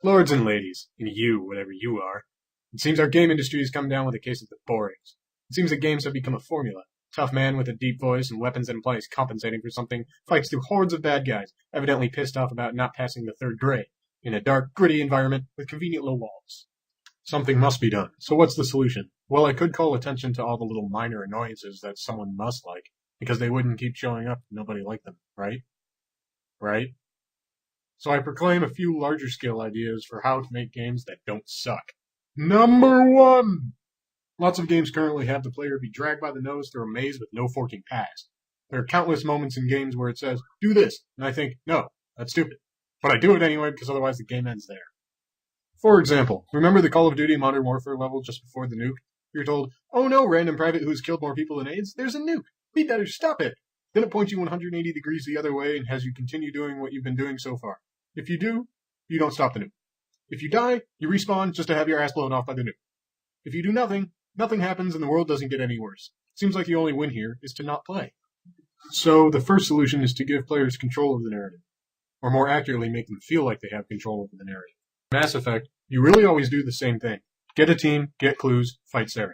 Lords and ladies, and you, whatever you are, it seems our game industry has come down with a case of the borings. It seems that games have become a formula. Tough man with a deep voice and weapons in place compensating for something fights through hordes of bad guys, evidently pissed off about not passing the third grade, in a dark, gritty environment with convenient low walls. Something must be done. So what's the solution? Well, I could call attention to all the little minor annoyances that someone must like, because they wouldn't keep showing up if nobody liked them, right? Right? So I proclaim a few larger scale ideas for how to make games that don't suck. Number 1! Lots of games currently have the player be dragged by the nose through a maze with no forking paths. There are countless moments in games where it says, do this, and I think, no, that's stupid. But I do it anyway because otherwise the game ends there. For example, remember the Call of Duty Modern Warfare level just before the nuke? You're told, oh no, random private who's killed more people than AIDS, there's a nuke. We better stop it. Then it points you 180 degrees the other way and has you continue doing what you've been doing so far. If you do, you don't stop the nuke. If you die, you respawn just to have your ass blown off by the nuke. If you do nothing, nothing happens and the world doesn't get any worse. Seems like the only win here is to not play. So the first solution is to give players control of the narrative. Or more accurately, make them feel like they have control over the narrative. In Mass Effect, you really always do the same thing. Get a team, get clues, fight Saren.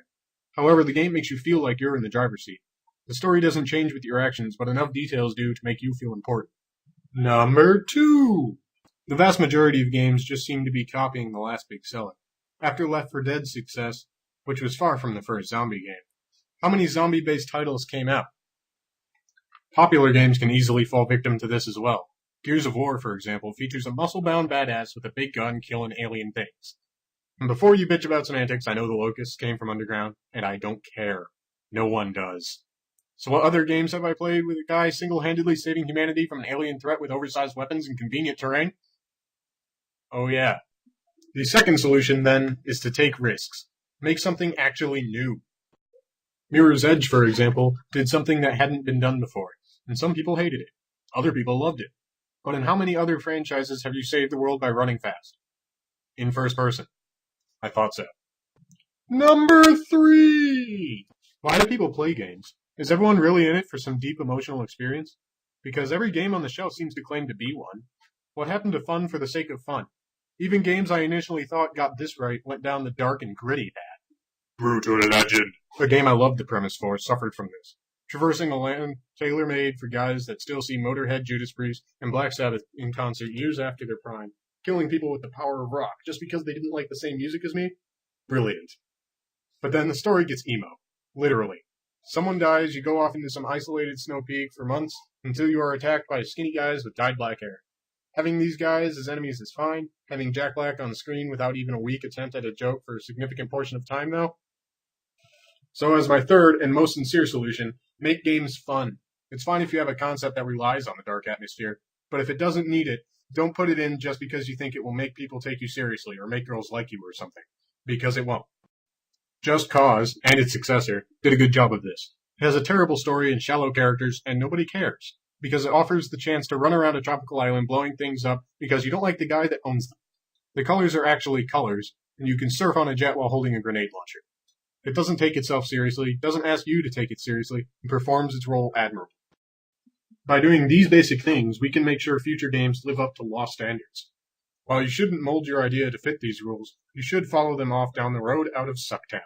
However, the game makes you feel like you're in the driver's seat. The story doesn't change with your actions, but enough details do to make you feel important. Number 2! The vast majority of games just seem to be copying the last big seller. After Left 4 Dead's success, which was far from the first zombie game, how many zombie-based titles came out? Popular games can easily fall victim to this as well. Gears of War, for example, features a muscle-bound badass with a big gun killing alien things. And before you bitch about semantics, I know the locusts came from underground, and I don't care. No one does. So what other games have I played with a guy single-handedly saving humanity from an alien threat with oversized weapons and convenient terrain? Oh yeah. The second solution, then, is to take risks. Make something actually new. Mirror's Edge, for example, did something that hadn't been done before, and some people hated it. Other people loved it. But in how many other franchises have you saved the world by running fast? In first person. I thought so. Number 3! Why do people play games? Is everyone really in it for some deep emotional experience? Because every game on the shelf seems to claim to be one. What happened to fun for the sake of fun? Even games I initially thought got this right went down the dark and gritty path. Brutal Legend. A game I loved the premise for suffered from this. Traversing a land tailor-made for guys that still see Motorhead, Judas Priest, and Black Sabbath in concert years after their prime. Killing people with the power of rock just because they didn't like the same music as me? Brilliant. But then the story gets emo. Literally. Someone dies, you go off into some isolated snow peak for months until you are attacked by skinny guys with dyed black hair. Having these guys as enemies is fine. Having Jack Black on the screen without even a weak attempt at a joke for a significant portion of time, though? So as my third and most sincere solution, make games fun. It's fine if you have a concept that relies on the dark atmosphere, but if it doesn't need it, don't put it in just because you think it will make people take you seriously or make girls like you or something. Because it won't. Just Cause, and its successor, did a good job of this. It has a terrible story and shallow characters, and nobody cares. Because it offers the chance to run around a tropical island blowing things up because you don't like the guy that owns them. The colors are actually colors, and you can surf on a jet while holding a grenade launcher. It doesn't take itself seriously, doesn't ask you to take it seriously, and performs its role admirably. By doing these basic things, we can make sure future games live up to lost standards. While you shouldn't mold your idea to fit these rules, you should follow them off down the road out of Sucktown.